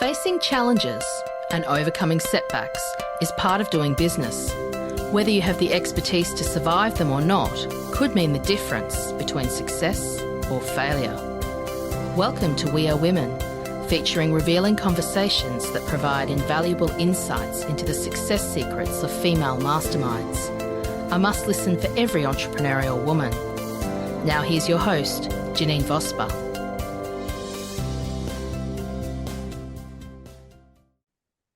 Facing challenges and overcoming setbacks is part of doing business. Whether you have the expertise to survive them or not could mean the difference between success or failure. Welcome to We Are Women, featuring revealing conversations that provide invaluable insights into the success secrets of female masterminds. A must listen for every entrepreneurial woman. Now here's your host, Janine Vosper.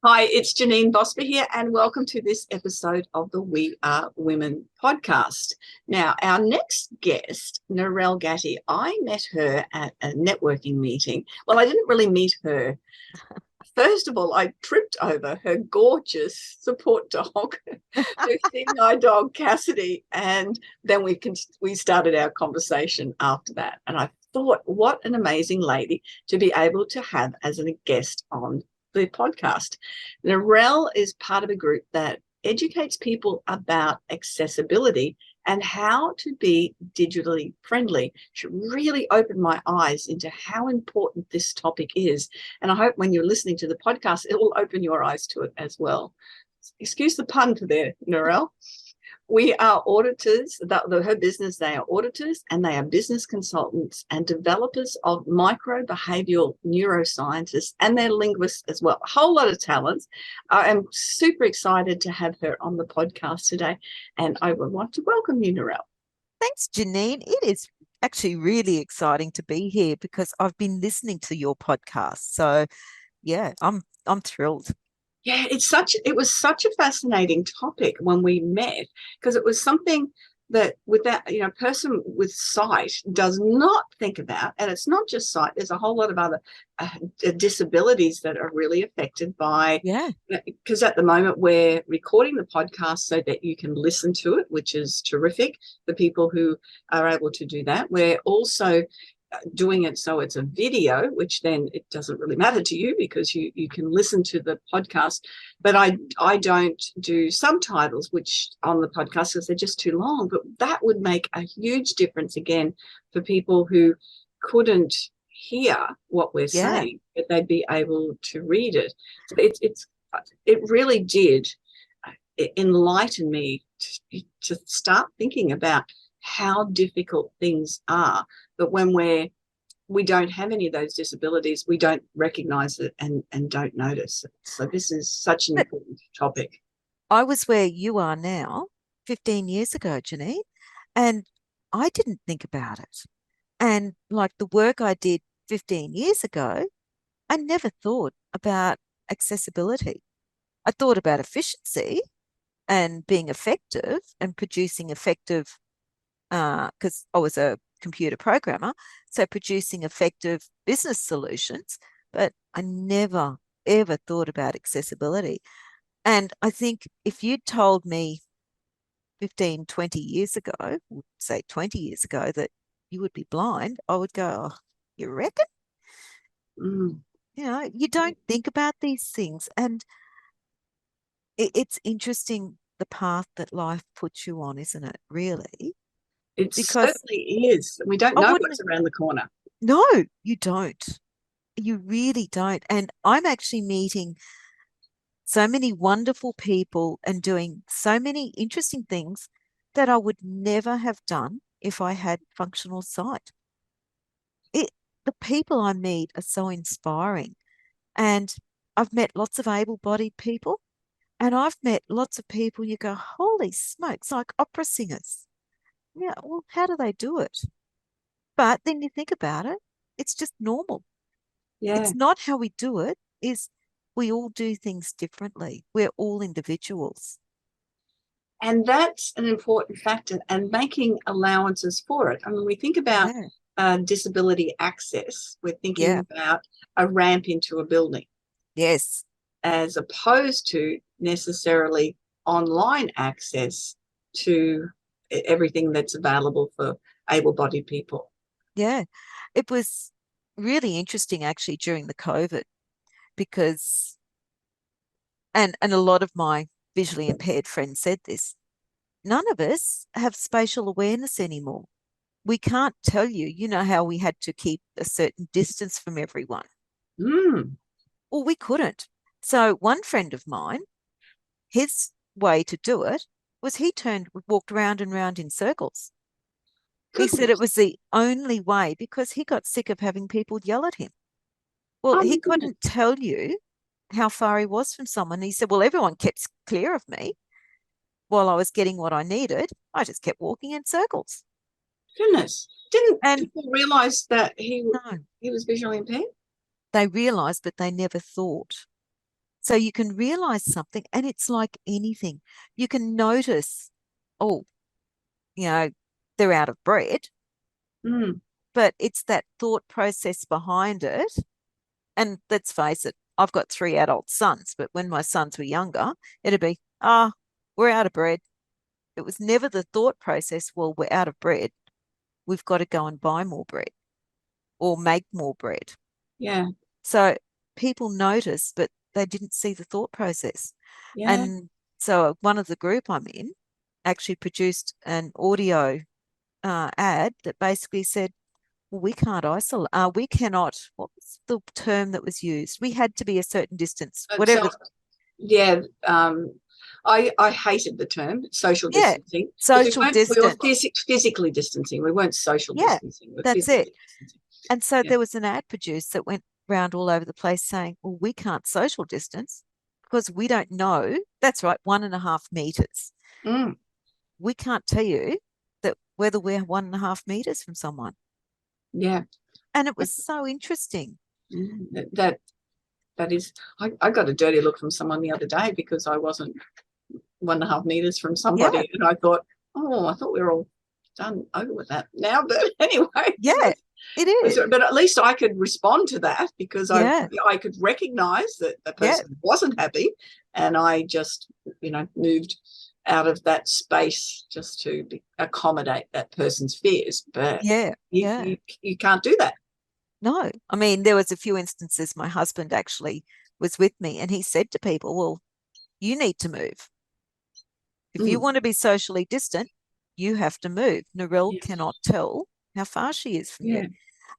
Hi, it's Janine Vosper here, and welcome to this episode of the We Are Women podcast. Now, our next guest, Narelle Gatti, I met her at a networking meeting. Well, I didn't really meet her. First of all, I tripped over her gorgeous support dog, her seeing-eye dog, Cassidy, and then we started our conversation after that. And I thought, what an amazing lady to be able to have as a guest on the podcast. Narelle is part of a group that educates people about accessibility and how to be digitally friendly. She really opened my eyes into how important this topic is. And I hope when you're listening to the podcast, it will open your eyes to it as well. Excuse the pun for there, Narelle. We are auditors, her business, they are auditors and they are business consultants and developers of micro-behavioural neuroscientists, and they're linguists as well. A whole lot of talents. I am super excited to have her on the podcast today, and I would want to welcome you, Narelle. Thanks, Janine. It is actually really exciting to be here because I've been listening to your podcast. So, yeah, I'm thrilled. Yeah, it was such a fascinating topic when we met, because it was something that a person with sight does not think about. And it's not just sight. There's a whole lot of other disabilities that are really affected by, because at the moment we're recording the podcast so that you can listen to it, which is terrific for people who are able to do that. We're also doing it so it's a video, which then it doesn't really matter to you because you can listen to the podcast. But I don't do subtitles which on the podcast because they're just too long. But that would make a huge difference again for people who couldn't hear what we're saying, but they'd be able to read it. So it really did enlighten me to start thinking about how difficult things are. But when we don't have any of those disabilities, we don't recognise it and don't notice it. So this is such an important topic. I was where you are now 15 years ago, Janine, and I didn't think about it. And like the work I did 15 years ago, I never thought about accessibility. I thought about efficiency and being effective and producing effective, because I was a computer programmer, so producing effective business solutions, but I never, ever thought about accessibility. And I think if you'd told me 15, 20 years ago, say 20 years ago, that you would be blind, I would go, oh, you reckon? You don't think about these things. And it's interesting the path that life puts you on, isn't it, really? It certainly is. We don't know what's around the corner. No, you don't. You really don't. And I'm actually meeting so many wonderful people and doing so many interesting things that I would never have done if I had functional sight. The people I meet are so inspiring. And I've met lots of able-bodied people, and I've met lots of people, you go, holy smokes, like opera singers. Yeah, well, how do they do it? But then you think about it, it's just normal. Yeah. It's not how we do it, is we all do things differently. We're all individuals. And that's an important factor, and making allowances for it. I mean, we think about disability access. We're thinking about a ramp into a building. Yes. As opposed to necessarily online access to everything that's available for able-bodied people. Yeah, it was really interesting actually during the COVID because, and a lot of my visually impaired friends said this, none of us have spatial awareness anymore. We can't tell you, you know how we had to keep a certain distance from everyone. Well, we couldn't. So one friend of mine, his way to do it was he walked round and round in circles. He said it Goodness. was the only way because he got sick of having people yell at him. Well, Oh he my goodness. couldn't tell you how far he was from someone. He said, well, everyone kept clear of me while I was getting what I needed. I just kept walking in circles. Goodness. Didn't And people realise that no, he was visually impaired? they realized, but they never thought. So you can realize something, and it's like anything. You can notice, oh, you know, they're out of bread, Mm. but it's that thought process behind it. And let's face it, I've got 3 adult sons, but when my sons were younger, it'd be, we're out of bread. It was never the thought process, well, we're out of bread. We've got to go and buy more bread or make more bread. Yeah. So people noticed, but they didn't see the thought process. Yeah. And so one of the group I'm in actually produced an audio ad that basically said, well, we can't isolate, we cannot, what was the term that was used? We had to be a certain distance, So, whatever. yeah, I hated the term social Yeah, distancing because social we were distance. physically distancing. We weren't social Yeah, distancing. We were that's it. physically distancing. And so Yeah. there was an ad produced that went round all over the place saying, well, we can't social distance because we don't know. That's right, 1.5 meters. Mm. We can't tell you that whether we're 1.5 meters from someone. Yeah. And it was so interesting. That is. I got a dirty look from someone the other day because I wasn't 1.5 meters from Yeah, somebody, and I thought, oh, I thought we were all done over with that now. But anyway, yeah, it is. but at least I could respond to that because Yeah, I could recognise that the yeah, person wasn't happy, and I just moved out of that space just to accommodate that person's fears. But yeah, you, yeah. you you can't do that. No, I mean, there was a few instances my husband actually was with me and he said to people, well, you need to move. If you Mm. want to be socially distant, you have to move. Narelle Yeah. cannot tell how far she is from you.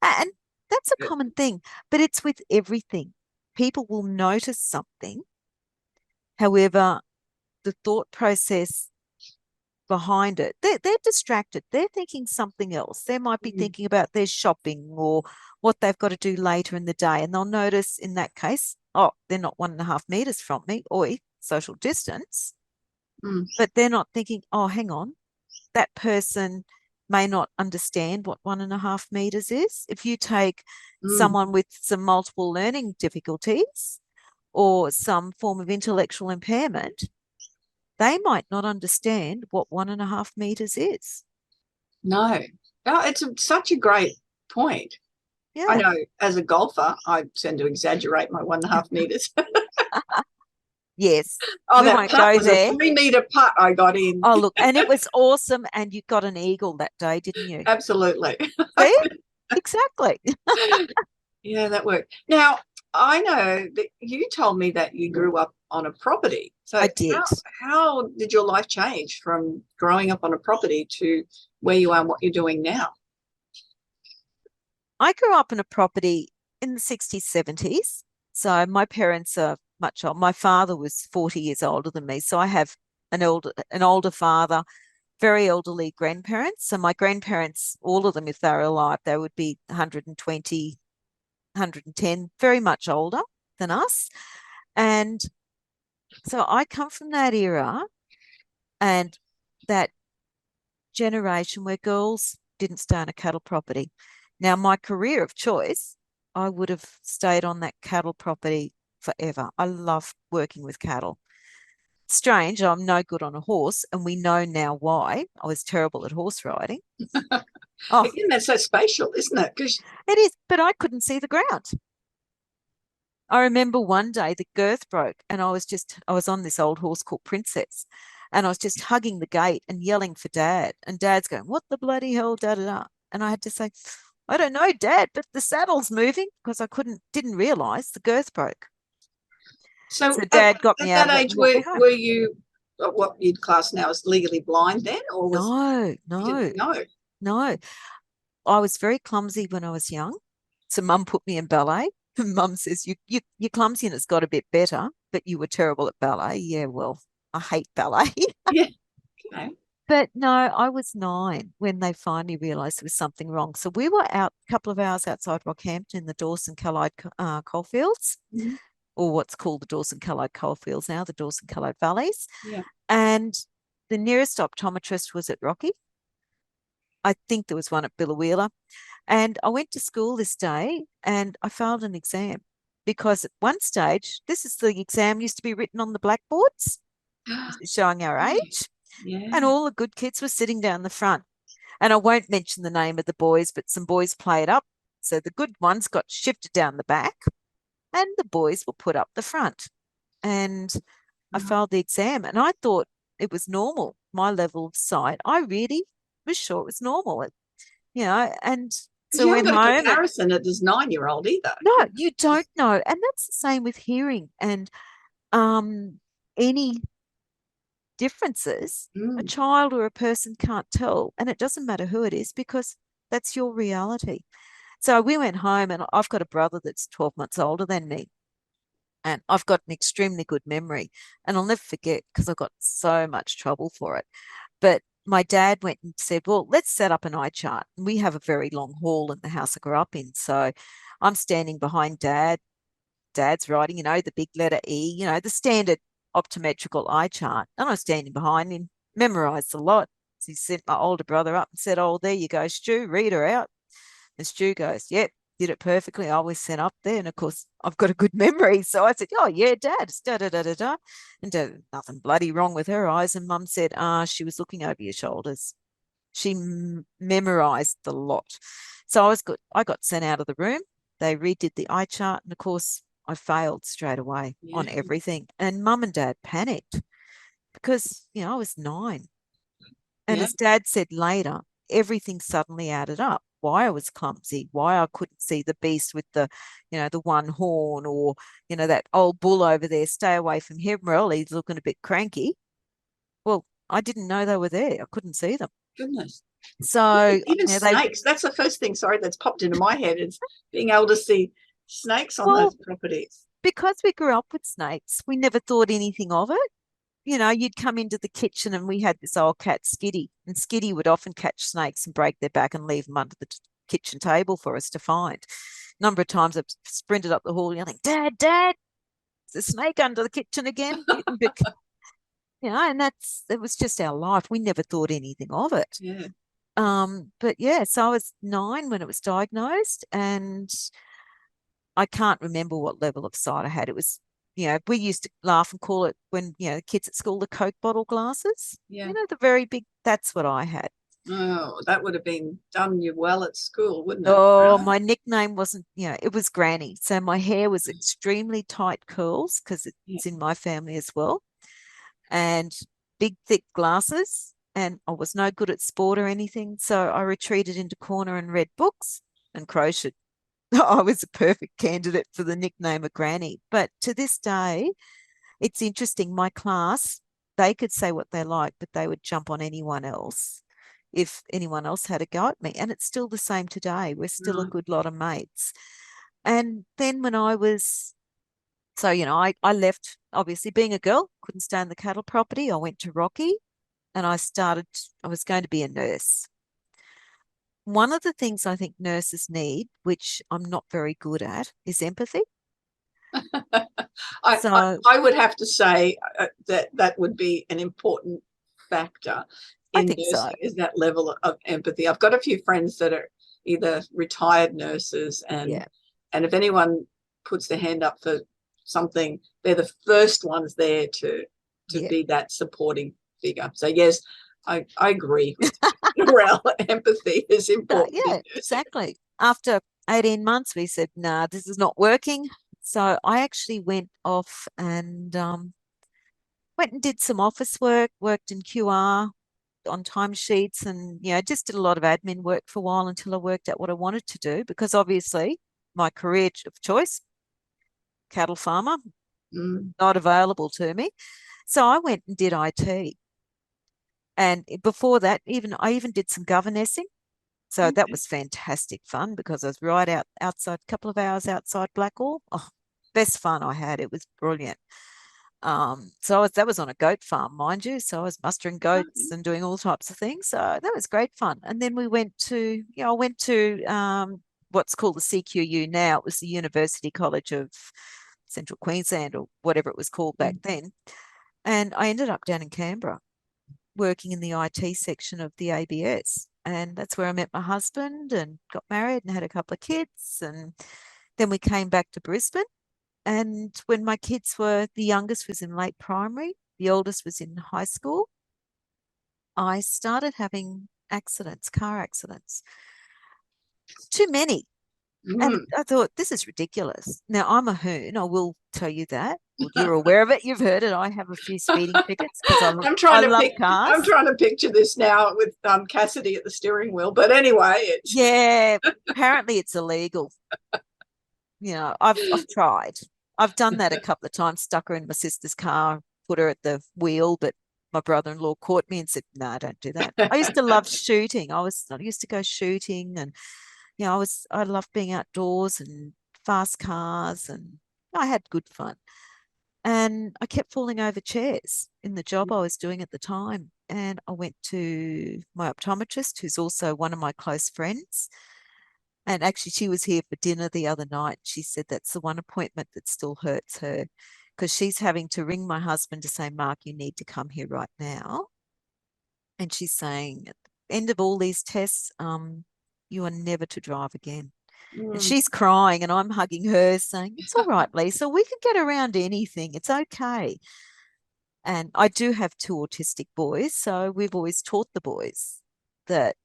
Yeah. And that's a common thing, but it's with everything. People will notice something. However, the thought process behind it, they're distracted. They're thinking something else. They might be Mm. thinking about their shopping or what they've got to do later in the day. And they'll notice in that case, oh, they're not 1.5 meters from me, or social distance, Mm. but they're not thinking, oh, hang on, that person may not understand what 1.5 meters is. If you take Mm. someone with some multiple learning difficulties or some form of intellectual impairment, they might not understand what 1.5 meters is. No. Oh, it's such a great point. I Yeah. know as a golfer, I tend to exaggerate my 1.5 meters. Yes. Oh, We that won't putt go was a there. 3 meter putt I got in. Oh, look, and it was awesome. And you got an eagle that day, didn't you? Absolutely. See? Exactly. Yeah, that worked. Now, I know that you told me that you grew up on a property. So I did. how did your life change from growing up on a property to where you are and what you're doing now? I grew up in a property in the 60s, 70s. So my parents are much old. My father was 40 years older than me. So I have an older father, very elderly grandparents. So my grandparents, all of them, if they were alive, they would be 120, 110, very much older than us. And so I come from that era and that generation where girls didn't stay on a cattle property. Now, my career of choice, I would have stayed on that cattle property forever. I love working with cattle. Strange, I'm no good on a horse, and we know now why. I was terrible at horse riding. Oh, Again, that's so spatial, isn't it? Because it is, but I couldn't see the ground. I remember one day the girth broke and I was on this old horse called Princess and I was just hugging the gate and yelling for Dad. And Dad's going, what the bloody hell, da da da. And I had to say, I don't know, Dad, but the saddle's moving because didn't realize the girth broke. so So at, Dad got me at out that of it age, and walked me home. were you what you'd class now as legally blind then, or was No, you no, didn't know? no. I was very clumsy when I was young. So Mum put me in ballet. Mum says, your clumsiness got a bit better, but you were terrible at ballet. Yeah, well, I hate ballet. Yeah. Okay. But no, I was 9 when they finally realised there was something wrong. So we were out a couple of hours outside Rockhampton in the Dawson Callide coalfields, Mhm. or what's called the Dawson Callide coalfields now, the Dawson Callide valleys. Yeah. And the nearest optometrist was at Rocky. I think there was one at Billawheeler. And I went to school this day and I failed an exam because at one stage, this is the exam used to be written on the blackboards, showing our age. And Yeah. all the good kids were sitting down the front. And I won't mention the name of the boys, but some boys played up. So the good ones got shifted down the back and the boys were put up the front. And I failed the exam. And I thought it was normal, my level of sight. I really was sure it was normal. And Because so you I haven't went got a home. comparison at this 9-year-old either. No, you don't know. And that's the same with hearing and any differences. A Mm. child or a person can't tell. And it doesn't matter who it is because that's your reality. So we went home and I've got a brother that's 12 months older than me. And I've got an extremely good memory. And I'll never forget because I got so much trouble for it. But my dad went and said, well, let's set up an eye chart. And we have a very long hall in the house I grew up in. So I'm standing behind dad. Dad's writing, the big letter E, the standard optometrical eye chart. And I was standing behind him, memorized a lot. So he sent my older brother up and said, oh, there you go, Stu, read her out. And Stu goes, yep, did it perfectly. I was sent up there. And of course, I've got a good memory. So I said, oh, yeah, Dad, it's da da da da da. And nothing bloody wrong with her eyes. And Mum said, she was looking over your shoulders. She memorized the lot. So I was good. I got sent out of the room. They redid the eye chart. And of course, I failed straight away Yeah. on everything. And Mum and Dad panicked because, I was 9. And Yeah. as Dad said later, everything suddenly added up. Why I was clumsy, why I couldn't see the beast with the one horn, or, that old bull over there, stay away from him, Narelle, he's looking a bit cranky. Well, I didn't know they were there. I couldn't see them. Goodness. So Even snakes. That's the first thing, sorry, that's popped into my head, is being able to see snakes on those properties. Because we grew up with snakes, we never thought anything of it. You'd come into the kitchen and we had this old cat, Skitty, and Skitty would often catch snakes and break their back and leave them under the kitchen table for us to find. A number of times I've sprinted up the hall yelling, Dad, there's a snake under the kitchen again. And it was just our life. We never thought anything of it. Yeah. But yeah, so I was 9 when it was diagnosed, and I can't remember what level of sight I had. It was, we used to laugh and call it, when, kids at school, the Coke bottle glasses. Yeah. The very big, that's what I had. Oh, that would have been done you well at school, wouldn't it? Oh, my nickname wasn't, it was Granny. So my hair was extremely tight curls because it's in my family as well. And big, thick glasses. And I was no good at sport or anything. So I retreated into corner and read books and crocheted. I was a perfect candidate for the nickname of Granny. But to this day, it's interesting. My class, they could say what they like, but they would jump on anyone else if anyone else had a go at me. And it's still the same today. We're still a good lot of mates. And then when I was, so, I left, obviously being a girl, couldn't stay on the cattle property. I went to Rocky and I was going to be a nurse. One of the things I think nurses need, which I'm not very good at, is empathy. I would have to say that would be an important factor in nursing, is that level of empathy. I've got a few friends that are either retired nurses, and if anyone puts their hand up for something, they're the first ones there to be that supporting figure. So yes, I agree with Narelle. Empathy is important. Yeah, exactly. After 18 months, we said, nah, this is not working. So I actually went off and went and did some office work, worked in QR on timesheets, and just did a lot of admin work for a while until I worked out what I wanted to do, because obviously my career of choice, cattle farmer, not available to me. So I went and did IT. And before that, I even did some governessing. So that Okay. was fantastic fun because I was right outside, a couple of hours outside Blackall. Oh, best fun I had. It was brilliant. That was on a goat farm, mind you. So I was mustering goats Okay. and doing all types of things. So that was great fun. And then we went to, I went to what's called the CQU now. It was the University College of Central Queensland or whatever it was called back then. And I ended up down in Canberra working in the IT section of the ABS. And that's where I met my husband and got married and had a couple of kids. And then we came back to Brisbane. And when my kids were, the youngest was in late primary, the oldest was in high school, I started having accidents, car accidents. Too many. And Mm. I thought, this is ridiculous. Now, I'm a hoon. I will tell you that. Well, you're aware of it. You've heard it. I have a few speeding tickets because I love I'm cars. trying to picture this now with Cassidy at the steering wheel. But anyway, it's Yeah, apparently it's illegal. I've tried. I've done that a couple of times, stuck her in my sister's car, put her at the wheel, but my brother-in-law caught me and said, no, don't do that. I used to love shooting. I used to go shooting and I loved being outdoors and fast cars and I had good fun. And I kept falling over chairs in the job I was doing at the time. And I went to my optometrist, who's also one of my close friends. And actually, she was here for dinner the other night. She said that's the one appointment that still hurts her because she's having to ring my husband to say, Mark, you need to come here right now. And she's saying, at the end of all these tests, you are never to drive again. And mm, she's crying, and I'm hugging her, saying, it's all right, Lisa. We can get around anything. It's okay. And I do have two autistic boys. So we've always taught the boys that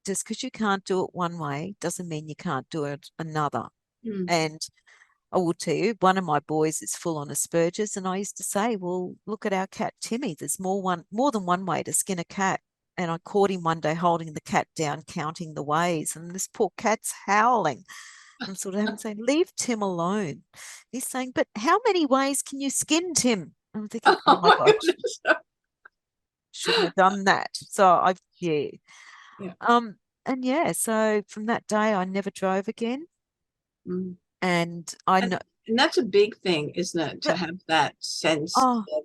just because you can't do it one way doesn't mean you can't do it another. mm. And I will tell you, one of my boys is full on Asperger's, and I used to say, "Well, look at our cat Timmy. There's more than one way to skin a cat." And I caught him one day holding the cat down, counting the ways, and this poor cat's howling. I'm sort of having to say, "Leave Tim alone." He's saying, "But how many ways can you skin Tim?" I'm thinking, "Oh Oh my my gosh, goodness. shouldn't have done that." So yeah. Yeah. Um, and yeah, so from that day, I never drove again. Mm. And I And, know, and that's a big thing, isn't it? To but have that sense oh, of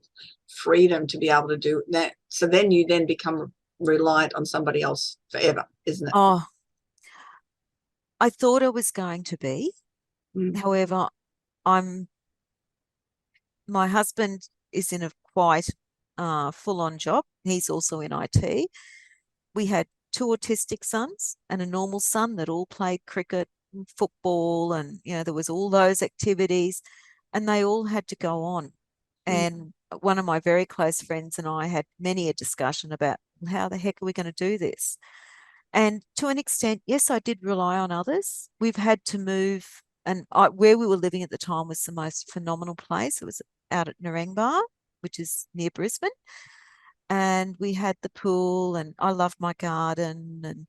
freedom to be able to do that. So then you then become reliant on somebody else forever, isn't it? oh, I thought I was going to be. Mm. However, I'm my husband is in a quite full-on job. He's also in IT. We had two autistic sons and a normal son that all played cricket and football, and there was all those activities, and they all had to go on. Mm. And one of my very close friends and I had many a discussion about how the heck are we going to do this? And to an extent, yes, I did rely on others. We've had to move, and where we were living at the time was the most phenomenal place. It was out at Narelle, which is near Brisbane, and we had the pool, and I loved my garden, and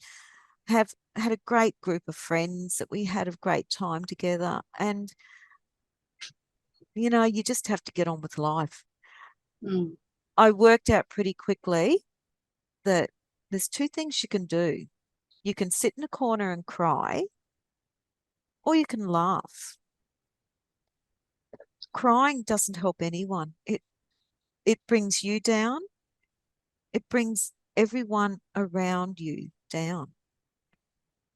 have had a great group of friends that we had a great time together. And you just have to get on with life. Mm. I worked out pretty quickly that there's two things you can do. You can sit in a corner and cry, or you can laugh. Crying doesn't help anyone. It brings you down. It brings everyone around you down.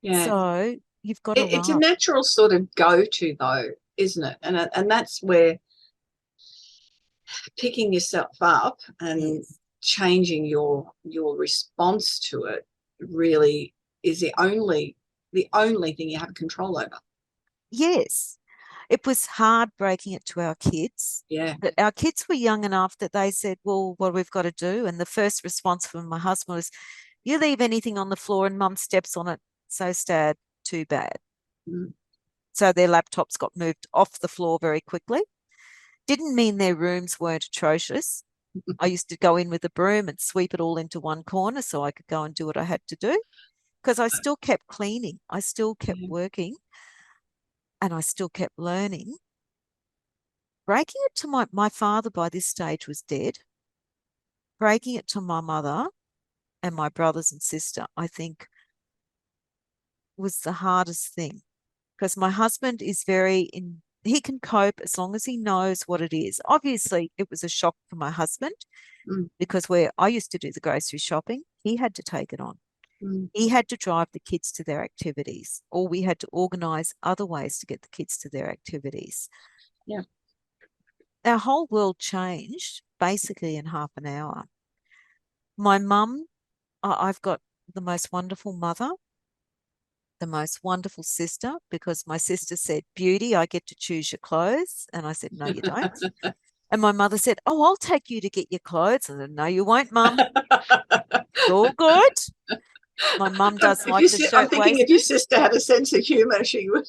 Yeah. So you've got to It's a laugh. natural sort of go-to though, isn't it? And that's where picking yourself up and Yes. changing your response to it really is the only thing you have control over. Yes. It was hard breaking it to our kids. Yeah. But our kids were young enough that they said, well, what we've got to do. And the first response from my husband was, you leave anything on the floor and mum steps on it. So sad, too bad. Mm. So their laptops got moved off the floor very quickly. Didn't mean their rooms weren't atrocious. I used to go in with a broom and sweep it all into one corner so I could go and do what I had to do because I still kept cleaning. I still kept Yeah. working and I still kept learning. Breaking it to my father by this stage was dead. Breaking it to my mother and my brothers and sister, I think was the hardest thing, because my husband is he can cope as long as he knows what it is. Obviously, it was a shock for my husband because where I used to do the grocery shopping, he had to take it on. He had to drive the kids to their activities, or we had to organise other ways to get the kids to their activities. Yeah. Our whole world changed basically in half an hour. My mum, I've got the most wonderful mother, the most wonderful sister, because my sister said, "Beauty, I get to choose your clothes." And I said, "No, you don't." And my mother said, "Oh, I'll take you to get your clothes." And I said, "No, you won't, Mum. It's all good." My mum does like the I'm thinking if your shirtwaisted. sister had a sense of humour, she would.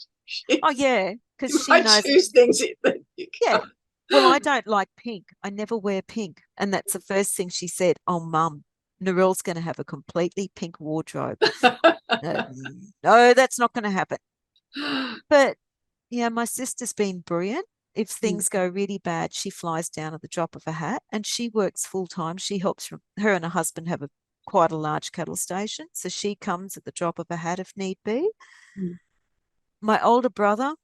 Oh, yeah, because You she might knows. choose things that you Yeah. can't. Well, I don't like pink. I never wear pink. And that's the first thing she said. "Oh, Mum, Narelle's going to have a completely pink wardrobe." No, no, that's not going to happen. But yeah, my sister's been brilliant. If things go really bad, she flies down at the drop of a hat, and she works full time. She helps her and her husband have quite a large cattle station. So she comes at the drop of a hat if need be. My older brother,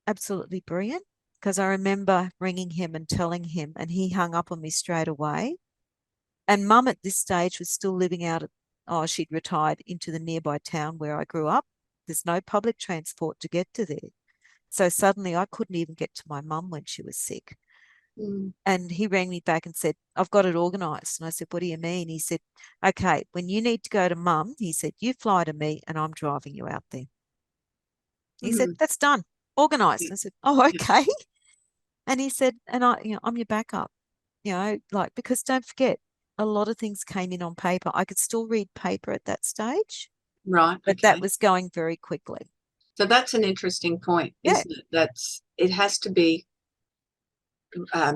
absolutely brilliant, because I remember ringing him and telling him, and he hung up on me straight away. And Mum at this stage was still living out she'd retired into the nearby town where I grew up. There's no public transport to get to there. So suddenly I couldn't even get to my mum when she was sick. And he rang me back and said, "I've got it organised." And I said, "What do you mean?" He said, "Okay, when you need to go to Mum," he said, "you fly to me and I'm driving you out there." He said, "That's done, organised." I said, "Oh, okay." And he said, "And I'm your backup, because don't forget, a lot of things came in on paper. I could still read paper at that stage, Right. but that was going very quickly." So that's an interesting point, Yeah. isn't it? It has to be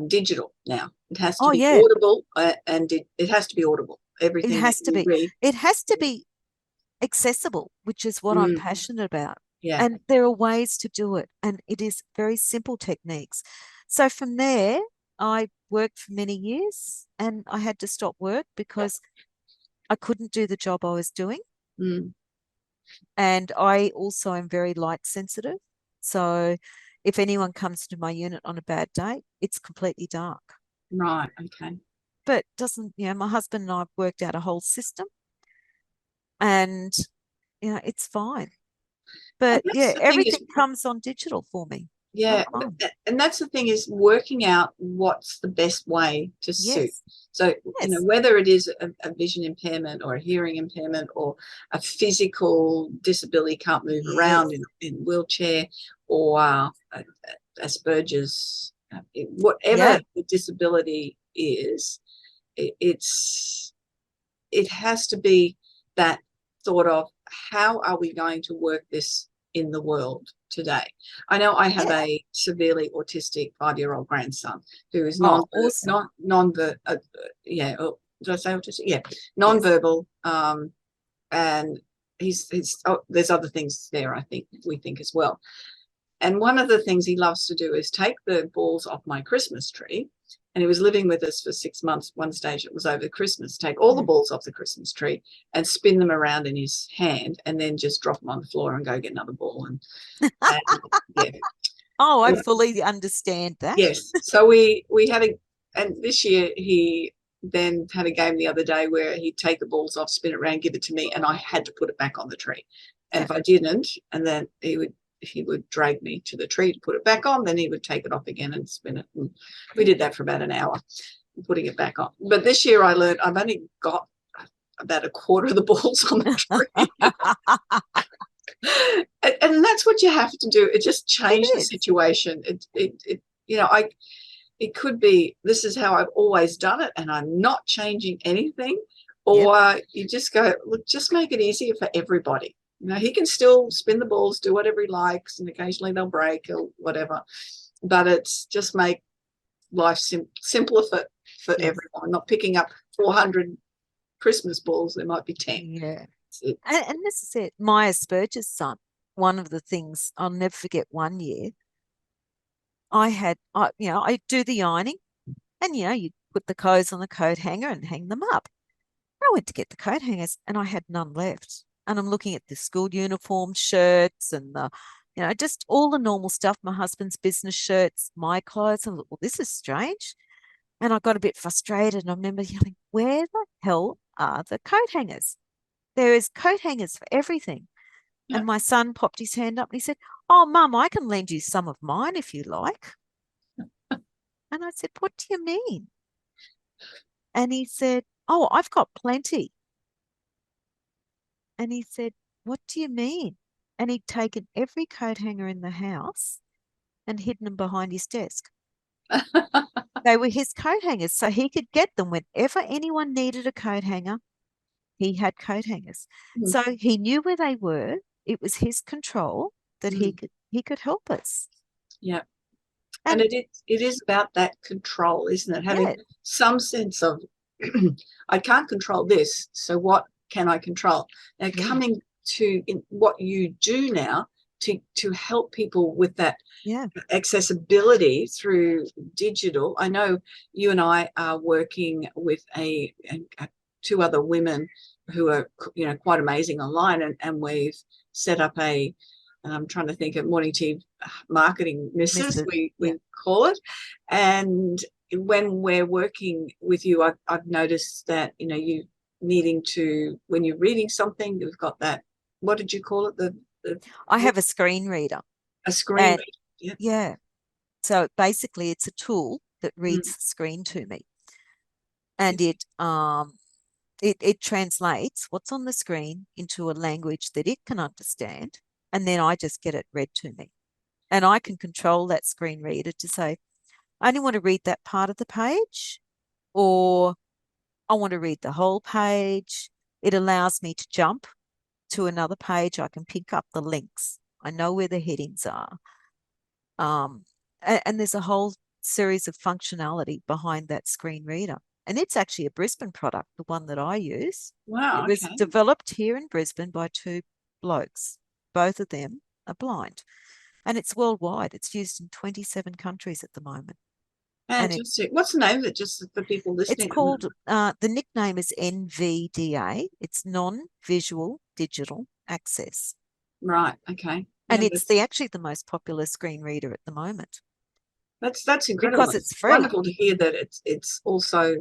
digital now. It has to Oh, be yeah. audible, and it has to be audible. It Everything that has to you be. read. It has to be accessible, which is what I'm passionate about. Yeah. And there are ways to do it, and it is very simple techniques. So from there, I worked for many years, and I had to stop work because I couldn't do the job I was doing. And I also am very light sensitive. So if anyone comes to my unit on a bad day, it's completely dark. Right. Okay. But my husband and I have worked out a whole system, and it's fine. But yeah, everything comes on digital for me. Yeah, and that's the thing, is working out what's the best way to suit. Yes. So, Yes. whether it is a vision impairment or a hearing impairment or a physical disability, can't move around in wheelchair, or Asperger's, whatever the disability is, it has to be that thought of, how are we going to work this in the world today? I know I have a severely autistic 5-year-old grandson who is awesome. did I say autistic? Yeah, non-verbal. And there's other things there, we think as well. And one of the things he loves to do is take the balls off my Christmas tree. And he was living with us for 6 months. One stage it was over Christmas. Take all the balls off the Christmas tree and spin them around in his hand, and then just drop them on the floor and go get another ball. And yeah. Oh, I fully understand that. Yes. So we had and this year he then had a game the other day where he'd take the balls off, spin it around, give it to me, and I had to put it back on the tree. And if I didn't, and then he would drag me to the tree to put it back on, then he would take it off again and spin it. And we did that for about an hour, putting it back on. But this year I learned I've only got about a quarter of the balls on the tree. And that's what you have to do. It just changed the situation. It could be, this is how I've always done it and I'm not changing anything. Or you just go, look, just make it easier for everybody. He can still spin the balls, do whatever he likes, and occasionally they'll break or whatever. But it's just make life simpler for everyone. Not picking up 400 Christmas balls. There might be 10. Yeah. And this is it. My Asperger's son, one of the things I'll never forget, one year, I do the ironing, and you put the clothes on the coat hanger and hang them up. I went to get the coat hangers and I had none left. and I'm looking at the school uniform shirts and just all the normal stuff. My husband's business shirts, my clothes. I'm like, well, this is strange. And I got a bit frustrated. And I remember yelling, where the hell are the coat hangers? There is coat hangers for everything. Yeah. And my son popped his hand up and he said, oh, Mum, I can lend you some of mine if you like. And I said, what do you mean? And he said, oh, I've got plenty. And he said, what do you mean? And he'd taken every coat hanger in the house and hidden them behind his desk. They were his coat hangers, so he could get them whenever anyone needed a coat hanger. He had coat hangers. So he knew where they were. It was his control that he could help us. Yeah. And it is about that control, isn't it? Having some sense of, I can't control this, so what can I control? Now, coming to what you do now to help people with that accessibility through digital. I know you and I are working with two other women who are, quite amazing online, and we've set up I'm trying to think of morning tea marketing missus, we call it. And when we're working with you, I've noticed that, you needing to, when you're reading something, you've got that, what did you call it? I have a screen reader. A screen reader. Yeah. So basically it's a tool that reads the screen to me. And it translates what's on the screen into a language that it can understand. And then I just get it read to me. And I can control that screen reader to say, I only want to read that part of the page, or I want to read the whole page. It allows me to jump to another page. I can pick up the links. I know where the headings are. And there's a whole series of functionality behind that screen reader. And it's actually a Brisbane product, the one that I use. Wow. It was developed here in Brisbane by two blokes. Both of them are blind. And it's worldwide. It's used in 27 countries at the moment. Fantastic. What's the name of it, just for people listening? It's called, the nickname is NVDA. It's non-visual digital access. Right. Okay. And it's actually the most popular screen reader at the moment. That's incredible. Because it's free. Wonderful to hear that it's also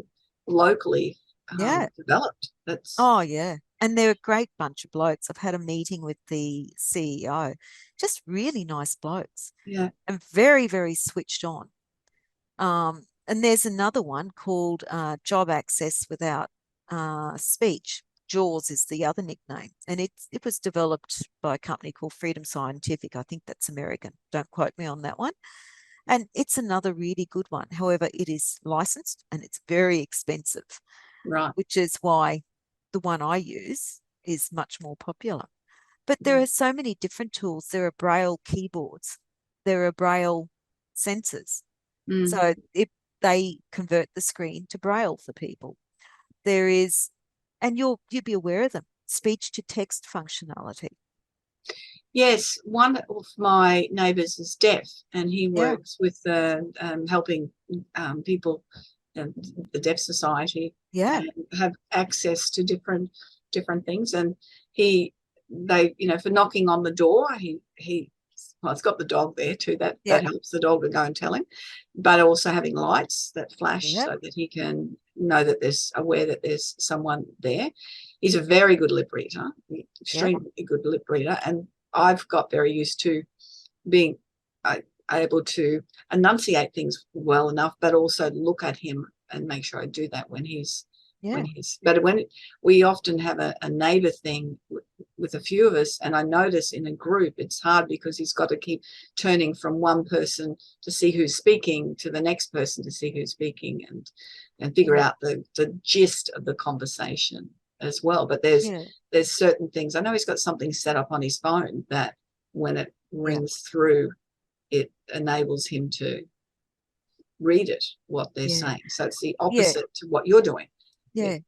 locally developed. Oh, yeah. And they're a great bunch of blokes. I've had a meeting with the CEO. Just really nice blokes. Yeah. And very, very switched on. And there's another one called Job Access Without Speech. JAWS is the other nickname. And it was developed by a company called Freedom Scientific. I think that's American. Don't quote me on that one. And it's another really good one. However, it is licensed and it's very expensive. Right. Which is why the one I use is much more popular. But there are so many different tools. There are Braille keyboards. There are Braille sensors. So they convert the screen to Braille for people. There is, and you'll be aware of them, speech to text functionality. Yes, one of my neighbours is deaf, and he works with helping people, the Deaf Society, have access to different things. And they for knocking on the door, well, it's got the dog there too. That helps the dog to go and tell him, but also having lights that flash so that he can know that aware that there's someone there. He's a very good lip reader, extremely good lip reader, and I've got very used to being able to enunciate things well enough, but also look at him and make sure I do that when he's but when we often have a neighbour thing with a few of us, and I notice in a group it's hard because he's got to keep turning from one person to see who's speaking to the next person to see who's speaking and figure out the gist of the conversation as well. But there's certain things. I know he's got something set up on his phone that when it rings through, it enables him to read it, what they're saying. So it's the opposite to what you're doing. Yeah.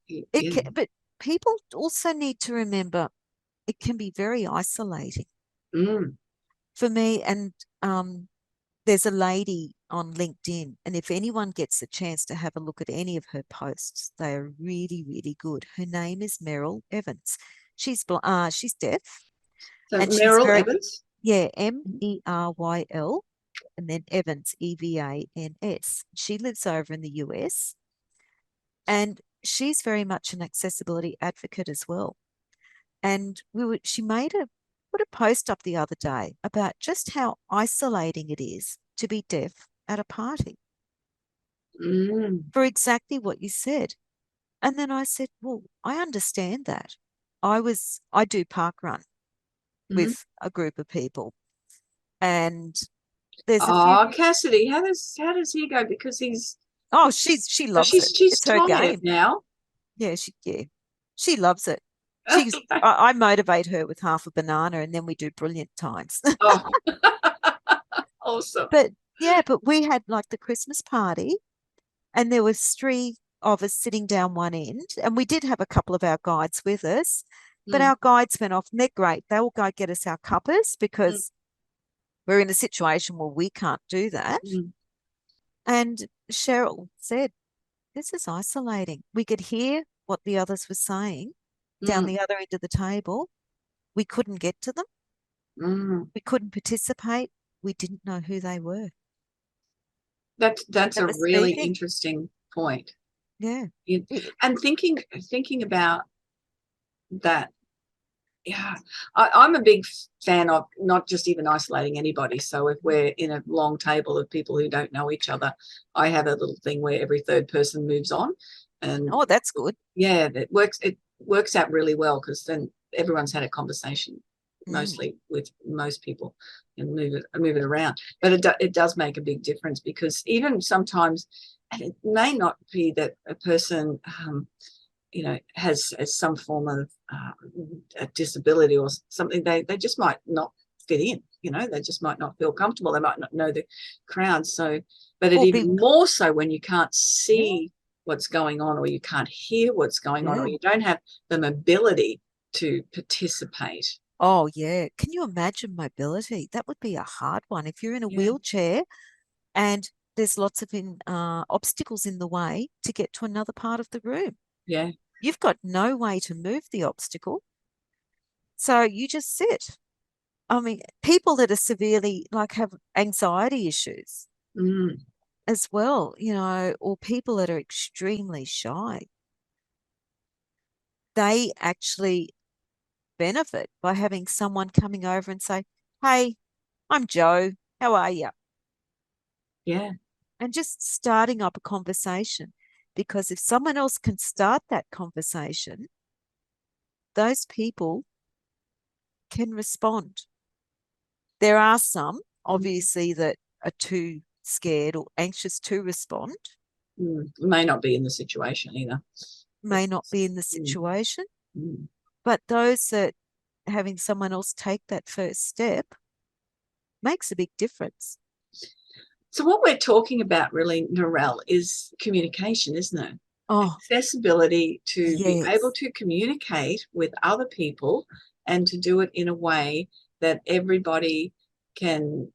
But people also need to remember it can be very isolating. For me. And there's a lady on LinkedIn, and if anyone gets a chance to have a look at any of her posts, they are really, really good. Her name is Narelle Evans. She's deaf, So and she's Meryl very Evans. Meryl, and then Evans, Evans. She lives over in the US, and she's very much an accessibility advocate as well. And she put a post up the other day about just how isolating it is to be deaf at a party for exactly what you said. And then I said, well, I understand that. I do park run with a group of people, and there's a few. Cassidy, how does he go? Because She loves it. she's It's her tired game. now. Yeah, she loves it. I motivate her with half a banana, and then we do brilliant times. Oh, awesome. But we had like the Christmas party, and there was three of us sitting down one end, and we did have a couple of our guides with us, but our guides went off, and they're great. They will go get us our cuppers because we're in a situation where we can't do that. And Cheryl said, this is isolating. We could hear what the others were saying down the other end of the table. We couldn't get to them. We couldn't participate. We didn't know who they were. That's a really interesting point. Yeah. And thinking about that, yeah, I'm a big fan of not just even isolating anybody. So if we're in a long table of people who don't know each other, I have a little thing where every third person moves on. And that's good. Yeah, it works out really well, because then everyone's had a conversation mostly with most people and move it around. But it does make a big difference, because even sometimes, and it may not be that a person has some form of a disability or something, they just might not fit in, they just might not feel comfortable, they might not know the crowd. So, but it even more so when you can't see what's going on, or you can't hear what's going on, or you don't have the mobility to participate. Oh, yeah. Can you imagine mobility? That would be a hard one. If you're in a wheelchair and there's lots of obstacles in the way to get to another part of the room. Yeah. You've got no way to move the obstacle. So you just sit. I mean, people that are severely, have anxiety issues as well, or people that are extremely shy, they actually benefit by having someone coming over and say, hey, I'm Joe. How are you? Yeah. And just starting up a conversation, because if someone else can start that conversation, those people can respond. There are some, obviously, that are too scared or anxious to respond. May not be in the situation either. May not be in the situation. But those that having someone else take that first step makes a big difference. So what we're talking about really, Narelle, is communication, isn't it? Accessibility to be able to communicate with other people, and to do it in a way that everybody can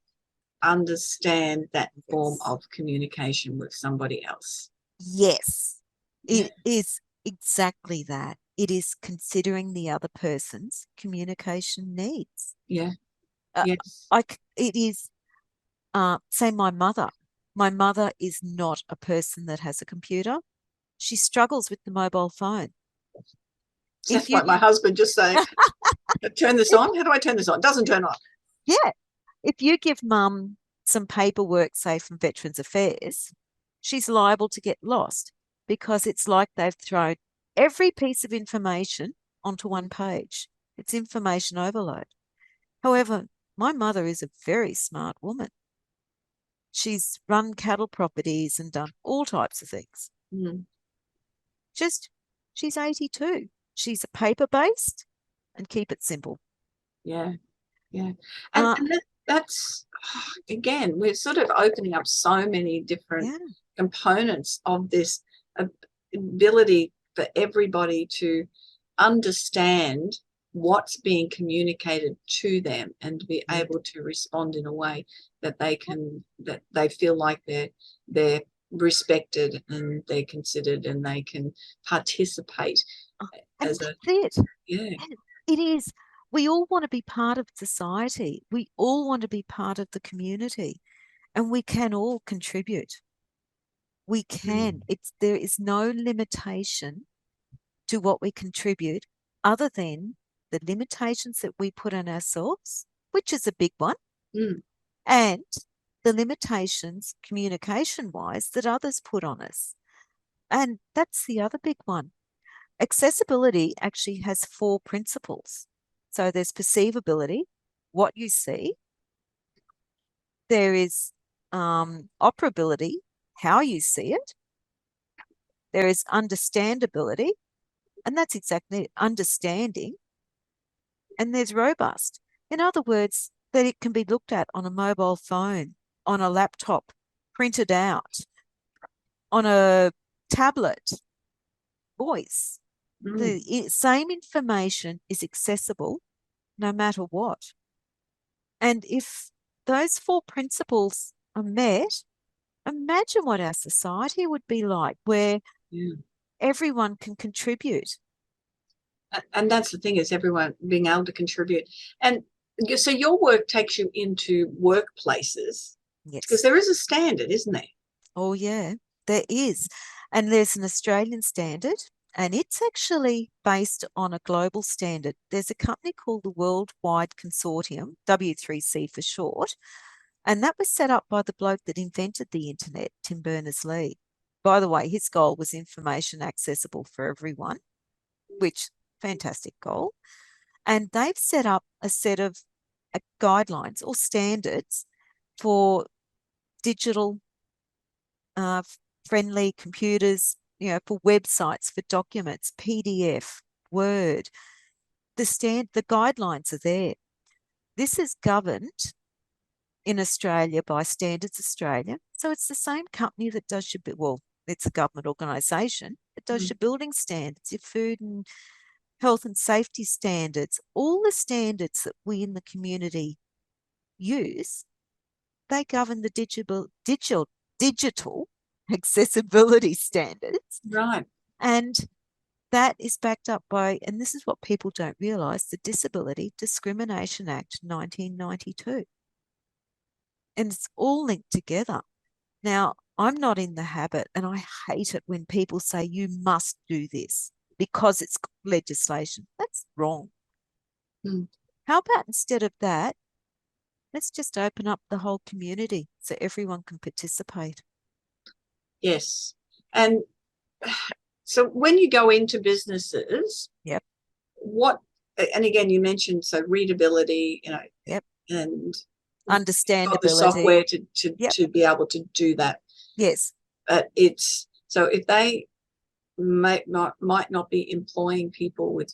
understand that form of communication with somebody else. Yes, it is exactly that. It is considering the other person's communication needs. Yeah. Yes. It is, say my mother. My mother is not a person that has a computer. She struggles with the mobile phone. That's like my husband just saying, turn this on. How do I turn this on? It doesn't turn on. Yeah. If you give mum some paperwork, say from Veterans Affairs, she's liable to get lost, because it's like they've thrown every piece of information onto one page. It's information overload. However, my mother is a very smart woman. She's run cattle properties and done all types of things. She's 82. She's a paper-based, and keep it simple. Yeah. And that's, again, we're sort of opening up so many different components of this ability for everybody to understand what's being communicated to them, and to be able to respond in a way that they feel like they're respected, and they're considered, and they can participate. And that's it. Yeah. It is. We all want to be part of society. We all want to be part of the community, and we can all contribute. We can. There is no limitation to what we contribute other than the limitations that we put on ourselves, which is a big one, and the limitations communication-wise that others put on us. And that's the other big one. Accessibility actually has 4 principles. So there's perceivability, what you see. There is operability, how you see it. There is understandability, and that's exactly understanding. And there's robust. In other words, that it can be looked at on a mobile phone, on a laptop, printed out, on a tablet, voice. The same information is accessible no matter what. And if those 4 principles are met, imagine what our society would be like, where everyone can contribute. And that's the thing, is everyone being able to contribute. And so your work takes you into workplaces. Yes. Because there is a standard, isn't there? Oh, yeah, there is. And there's an Australian standard, and it's actually based on a global standard. There's a company called the Worldwide Consortium, W3C for short, and that was set up by the bloke that invented the internet, Tim Berners-Lee. By the way, his goal was information accessible for everyone, which, fantastic goal. And they've set up a set of guidelines or standards for digital friendly computers, for websites, for documents, PDF, Word. The guidelines are there. This is governed in Australia by Standards Australia. So it's the same company that does it's a government organisation that does your building standards, your food and health and safety standards, all the standards that we in the community use. They govern the digital accessibility standards. Right. And that is backed up by, and this is what people don't realise, the Disability Discrimination Act 1992. And it's all linked together. Now, I'm not in the habit, and I hate it when people say you must do this because it's legislation. That's wrong. How about instead of that, let's just open up the whole community so everyone can participate. Yes. And so when you go into businesses, Yep. And again, you mentioned, so readability, Yep. and Understandability. the software to be able to do that. Yes. But so if they might not be employing people with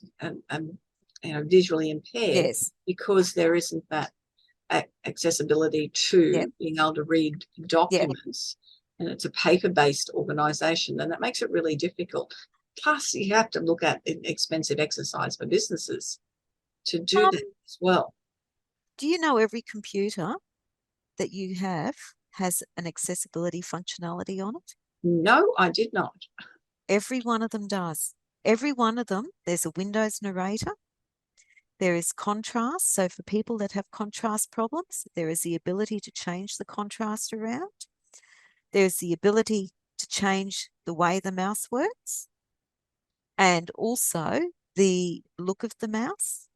visually impaired, Yes. because there isn't that accessibility to being able to read documents, and it's a paper-based organisation, then that makes it really difficult. Plus, you have to look at an expensive exercise for businesses to do that as well. Do you know every computer that you have has an accessibility functionality on it? No, I did not. Every one of them does. Every one of them, there's a Windows narrator. There is contrast. So for people that have contrast problems, there is the ability to change the contrast around. There's the ability to change the way the mouse works, and also the look of the mouse.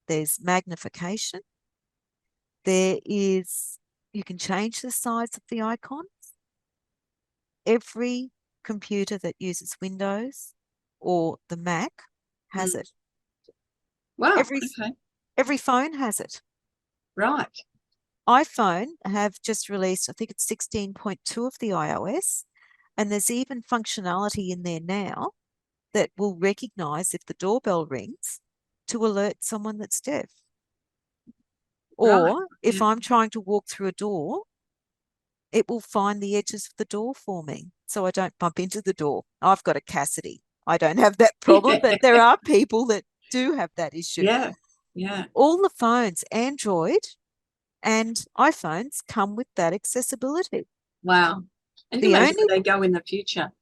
There's magnification. You can change the size of the icons. Every computer that uses Windows or the Mac has it. Wow. Every phone has it. Right. iPhone have just released, I think it's 16.2 of the iOS, and there's even functionality in there now that will recognise if the doorbell rings to alert someone that's deaf. Or if I'm trying to walk through a door, it will find the edges of the door for me so I don't bump into the door. I've got a Cassidy. I don't have that problem, but there are people that do have that issue. Yeah. All the phones, Android and iPhones, come with that accessibility. Wow. And imagine where they go in the future.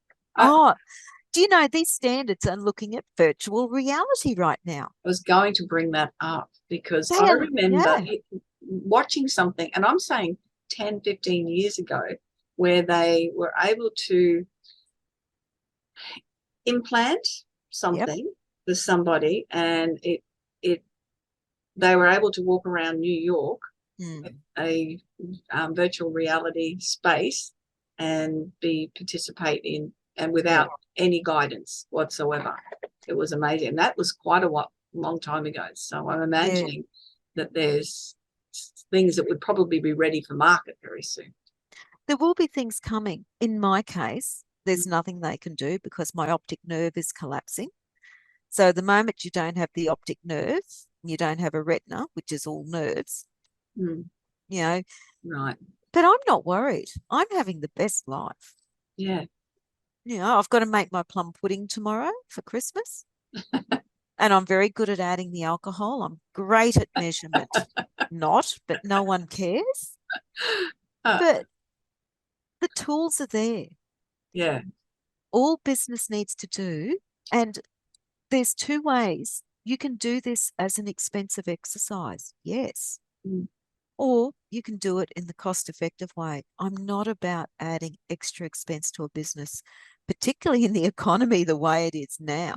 Do you know these standards are looking at virtual reality right now? I was going to bring that up because They I are, remember yeah, watching something, and I'm saying 10, 15 years ago, where they were able to implant yep. something for somebody, and it they were able to walk around New York, a virtual reality space, and participate in, and without any guidance whatsoever. It was amazing. And that was quite a long time ago. So I'm imagining that there's things that would probably be ready for market very soon. There will be things coming. In my case, there's nothing they can do because my optic nerve is collapsing. So the moment you don't have the optic nerve, you don't have a retina, which is all nerves, you know. Right. But I'm not worried. I'm having the best life. Yeah. You know, I've got to make my plum pudding tomorrow for Christmas. And I'm very good at adding the alcohol. I'm great at measurement. Not, but no one cares. But the tools are there. Yeah. All business needs to do, and there's two ways you can do this as an expensive exercise. Yes. Or you can do it in the cost-effective way. I'm not about adding extra expense to a business, particularly in the economy the way it is now.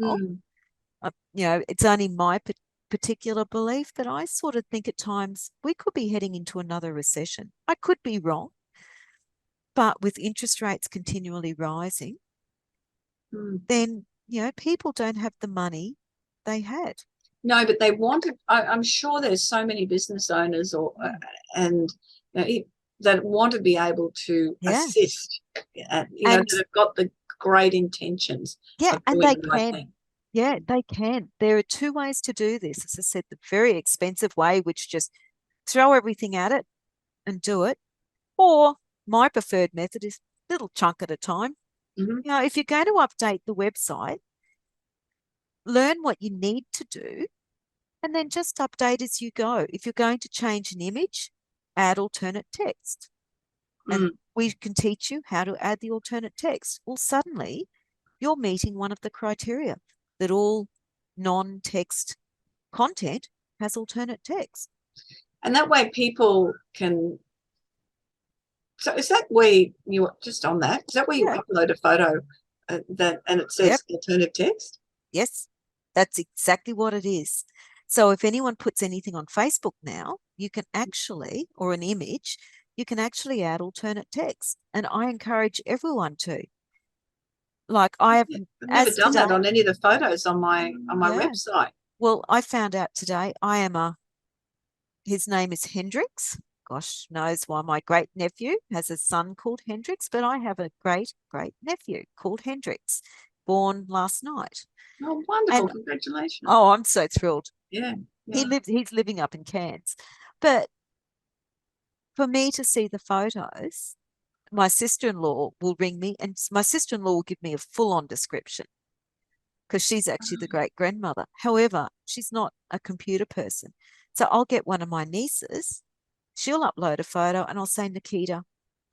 You know, it's only my particular belief, but I sort of think at times we could be heading into another recession. I could be wrong, but with interest rates continually rising, then, you know, people don't have the money they had. No, but they wanted. I'm sure there's so many business owners and that want to be able to assist. That have got the great intentions. Yeah, and they can. Thing. Yeah, they can. There are two ways to do this. As I said, the very expensive way, which just throw everything at it and do it. Or my preferred method is little chunk at a time. You know, if you're going to update the website, learn what you need to do and then just update as you go. If you're going to change an image, add alternate text. And we can teach you how to add the alternate text. Well, suddenly you're meeting one of the criteria that all non-text content has alternate text. And that way people can. So is that where you just on that? Is that where you upload a photo and it says alternative text? Yes, that's exactly what it is. So if anyone puts anything on Facebook now, you can actually, or an image, you can actually add alternate text. And I encourage everyone to. Like I've never done that on any of the photos on my website. Well, I found out today his name is Hendrix. Gosh knows why my great nephew has a son called Hendrix, but I have a great nephew called Hendrix, born last night. Oh, wonderful. Congratulations. Oh, I'm so thrilled. Yeah. He's living up in Cairns. But for me to see the photos, my sister-in-law will ring me and my sister-in-law will give me a full-on description because she's actually the great-grandmother. However, she's not a computer person. So I'll get one of my nieces, she'll upload a photo and I'll say, Nikita,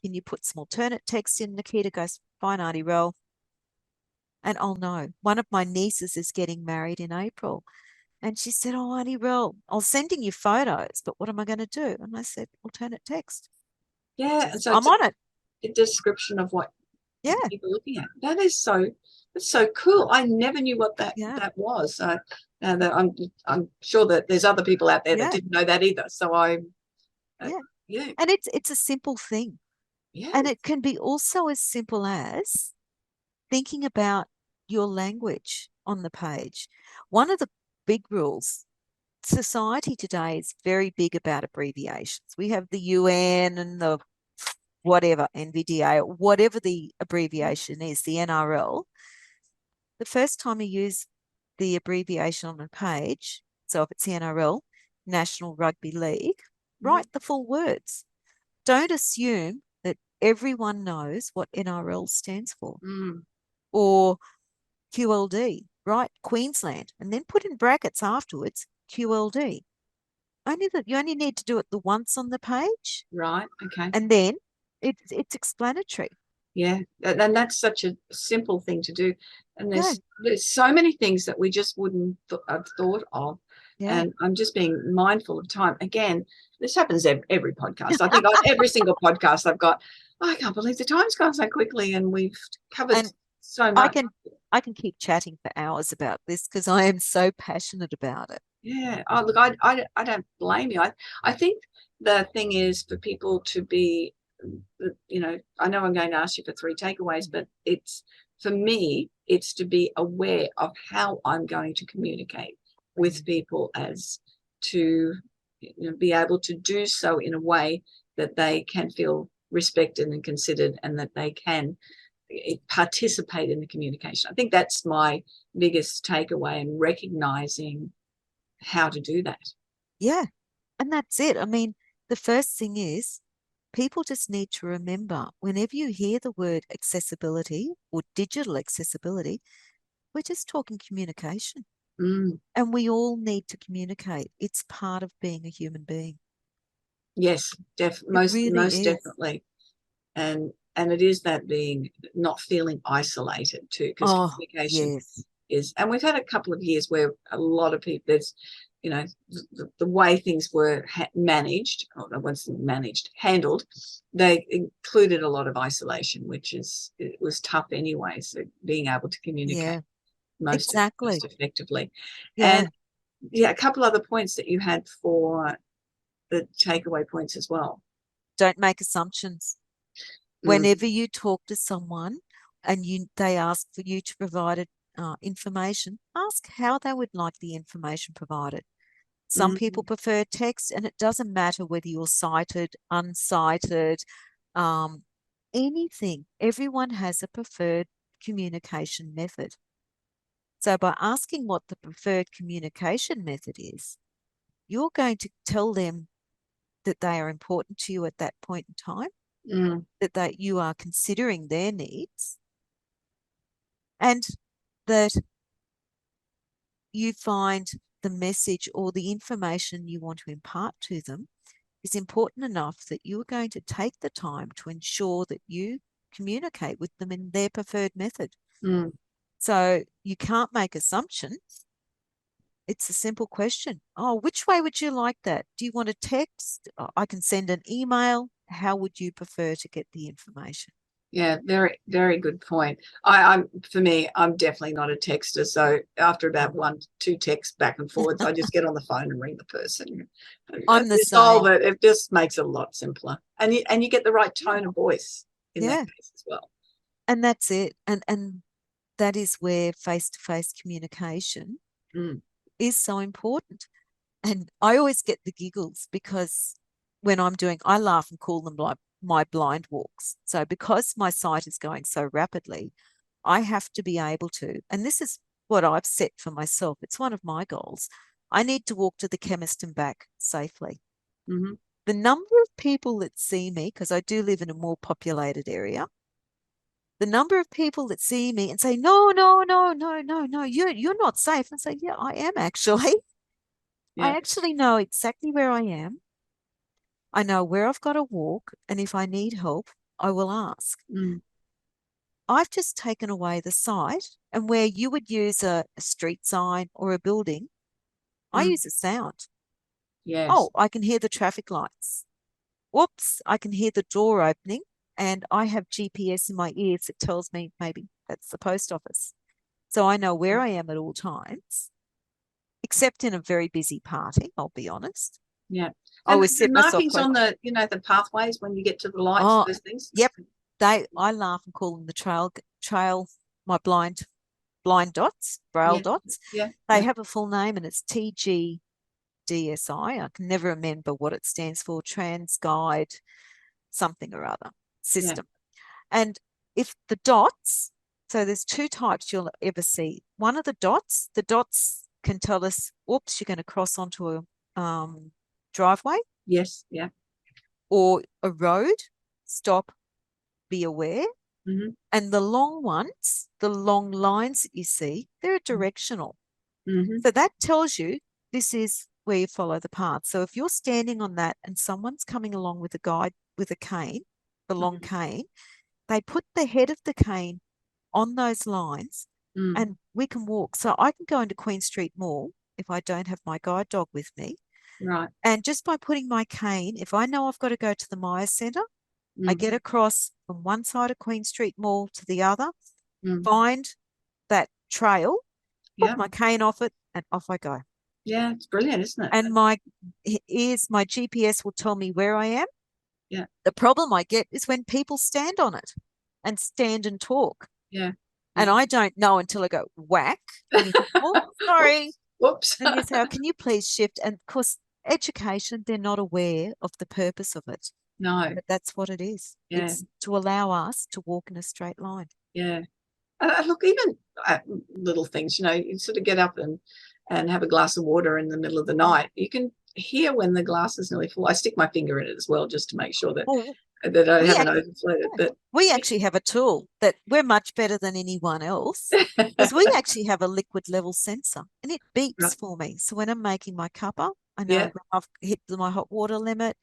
can you put some alternate text in? Nikita goes, fine, Auntie Rel. And I'll know. One of my nieces is getting married in April. And she said, oh, Auntie Rel, I'm sending you photos, but what am I going to do? And I said, alternate text. Yeah. So I'm on it. A description of what people are looking at. That's so cool. I never knew what that was. So I'm sure that there's other people out there that didn't know that either. So and it's a simple thing. Yeah. And it can be also as simple as thinking about your language on the page. One of the big rules, society today is very big about abbreviations. We have the UN and the whatever, NVDA, whatever the abbreviation is, the NRL. The first time you use the abbreviation on a page, so if it's the NRL, National Rugby League, write the full words. Don't assume that everyone knows what NRL stands for. Or QLD, write Queensland, and then put in brackets afterwards QLD. You only need to do it the once on the page. Right, okay. And then it's explanatory. Yeah, and that's such a simple thing to do. And there's so many things that we just wouldn't have thought of. Yeah. And I'm just being mindful of time. Again, this happens every podcast. I think on every single podcast I've got, I can't believe the time's gone so quickly, and we've covered so much. I can keep chatting for hours about this because I am so passionate about it. Yeah. Oh, look, I don't blame you. I think the thing is for people to be, I know I'm going to ask you for 3 takeaways, but for me, it's to be aware of how I'm going to communicate with people, as to be able to do so in a way that they can feel respected and considered, and that they can participate in the communication. I think that's my biggest takeaway, and recognizing how to do that. Yeah. And that's it. I mean, the first thing is people just need to remember, whenever you hear the word accessibility or digital accessibility, we're just talking communication. And we all need to communicate. It's part of being a human being. Yes, most is. definitely. And it is that being, not feeling isolated too, because communication is, and we've had a couple of years where a lot of people, there's, the way things were managed, or wasn't managed, handled, they included a lot of isolation, it was tough anyway. So being able to communicate most effectively. Yeah. And a couple other points that you had for the takeaway points as well. Don't make assumptions. Whenever you talk to someone and they ask for you to provide information, ask how they would like the information provided. Some people prefer text, and it doesn't matter whether you're sighted, unsighted, anything. Everyone has a preferred communication method. So by asking what the preferred communication method is, you're going to tell them that they are important to you at that point in time, that you are considering their needs, and that you find the message or the information you want to impart to them is important enough that you're going to take the time to ensure that you communicate with them in their preferred method. So you can't make assumptions. It's a simple question. Oh, which way would you like that? Do you want a text? I can send an email. How would you prefer to get the information? Yeah, very, very good point. For me, I'm definitely not a texter. So after about 1-2 texts back and forwards, I just get on the phone and ring the person. I'm the same. It just makes it a lot simpler, and you get the right tone of voice in that case as well. And that's it. And that is where face-to-face communication is so important. And I always get the giggles because when I laugh and call them like my blind walks. So because my sight is going so rapidly, I have to be able to, and this is what I've set for myself. It's one of my goals. I need to walk to the chemist and back safely. The number of people that see me, because I do live in a more populated area, the number of people that see me and say, no, you're not safe. And say, yeah, I am actually. I actually know exactly where I am. I know where I've got to walk, and if I need help, I will ask. I've just taken away the sight, and where you would use a street sign or a building, I use a sound. Yes. Oh, I can hear the traffic lights. Whoops, I can hear the door opening, and I have GPS in my ears that tells me maybe that's the post office. So I know where I am at all times, except in a very busy party, I'll be honest. Yeah. I always the markings on the, the pathways when you get to the lights, those things. Yep. I laugh and call them the trail, my blind dots, braille dots. Yeah. They have a full name, and it's TGDSI. I can never remember what it stands for, Trans Guide something or other system. And if the dots, so there's 2 types you'll ever see. One of the dots can tell us, oops, you're going to cross onto a driveway. Yes, yeah. Or a road, stop, be aware. And the long ones, the long lines that you see, they're directional. So that tells you this is where you follow the path. So if you're standing on that and someone's coming along with a guide with a cane, the long cane, they put the head of the cane on those lines and we can walk. So I can go into Queen Street Mall if I don't have my guide dog with me. Right. And just by putting my cane, if I know I've got to go to the Myer Centre, I get across from one side of Queen Street Mall to the other, find that trail, put my cane off it, and off I go. Yeah, it's brilliant, isn't it? And my GPS will tell me where I am. Yeah. The problem I get is when people stand on it and stand and talk. Yeah. And I don't know until I go whack. And you think, oh, sorry. Whoops. And you say, oh, can you please shift? And of course, education, they're not aware of the purpose of it. No. But that's what it is. Yeah. It's to allow us to walk in a straight line. Yeah. Look, even little things, you sort of get up and have a glass of water in the middle of the night. You can hear when the glass is nearly full. I stick my finger in it as well, just to make sure that I haven't overflowed it. But we actually have a tool that we're much better than anyone else, because we actually have a liquid level sensor, and it beeps for me. So when I'm making my cuppa, I know I've hit my hot water limit,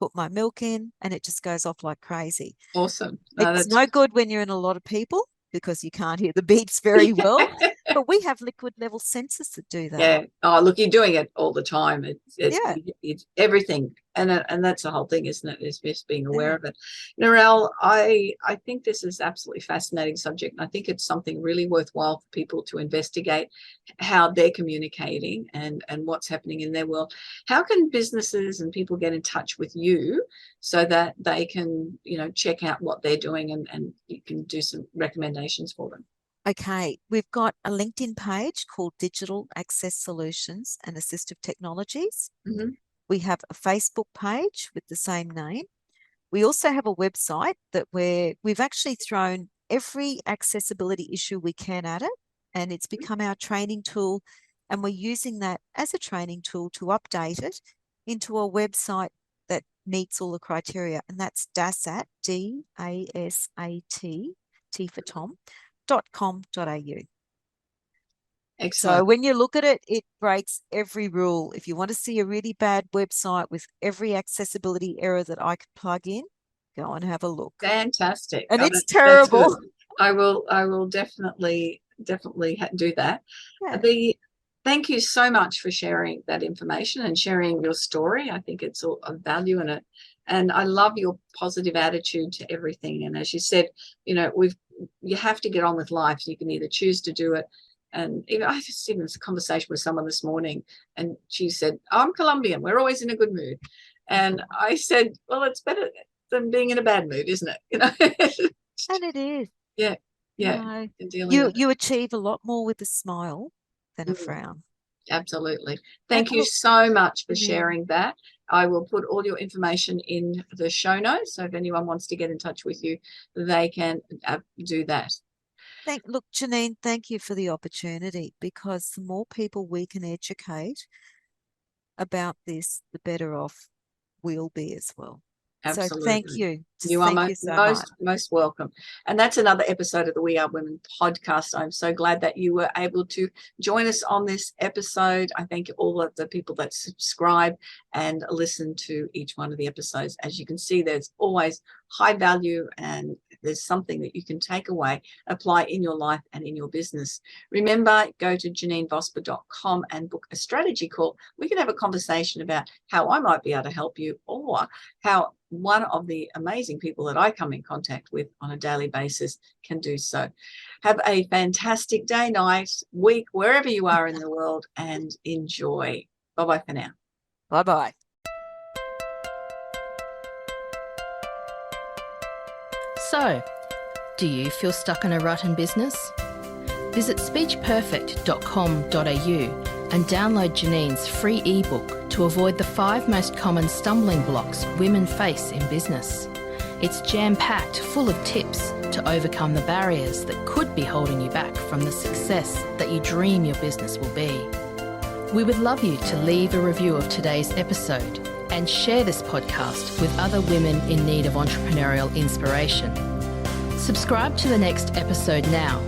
put my milk in, and it just goes off like crazy. Awesome. It's no good when you're in a lot of people, because you can't hear the beeps very well. But we have liquid level sensors that do that. Yeah. Oh, look, you're doing it all the time. It's everything. And that's the whole thing, isn't it? Is just being aware of it. Narelle, I think this is absolutely fascinating subject. And I think it's something really worthwhile for people to investigate how they're communicating and what's happening in their world. How can businesses and people get in touch with you so that they can, check out what they're doing and you can do some recommendations for them? Okay, we've got a LinkedIn page called Digital Access Solutions and Assistive Technologies. Mm-hmm. We have a Facebook page with the same name. We also have a website that we've actually thrown every accessibility issue we can at it, and it's become our training tool, and we're using that as a training tool to update it into a website that meets all the criteria, and that's DASAT, D-A-S-A-T, T for Tom, .com.au. Excellent. So when you look at it, it breaks every rule. If you want to see a really bad website with every accessibility error that I could plug in, go and have a look. Fantastic. And it's terrible. I will definitely do that. Yeah. Thank you so much for sharing that information and sharing your story. I think it's all of value in it. And I love your positive attitude to everything. And as you said, you have to get on with life. You can either choose to do it. And I just had a conversation with someone this morning, and she said, I'm Colombian. We're always in a good mood. And I said, well, it's better than being in a bad mood, isn't it? And it is. Yeah. Yeah. You achieve a lot more with a smile than a frown. Absolutely. Thank you so much for sharing that. I will put all your information in the show notes. So if anyone wants to get in touch with you, they can do that. Look, Janine, thank you for the opportunity, because the more people we can educate about this, the better off we'll be as well. Absolutely. So thank you. You are most welcome. And that's another episode of the We Are Women podcast. I'm so glad that you were able to join us on this episode. I thank all of the people that subscribe and listen to each one of the episodes. As you can see, there's always high value, and there's something that you can take away, apply in your life and in your business. Remember, go to JanineVosper.com and book a strategy call. We can have a conversation about how I might be able to help you, or how one of the amazing people that I come in contact with on a daily basis can do so. Have a fantastic day, night, week, wherever you are in the world, and enjoy. Bye-bye for now. Bye-bye. So, do you feel stuck in a rut in business? Visit speechperfect.com.au and download Janine's free ebook to avoid the 5 most common stumbling blocks women face in business. It's jam-packed full of tips to overcome the barriers that could be holding you back from the success that you dream your business will be. We would love you to leave a review of today's episode and share this podcast with other women in need of entrepreneurial inspiration. Subscribe to the next episode now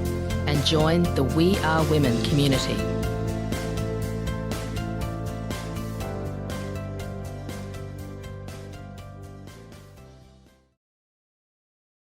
and join the We Are Women community.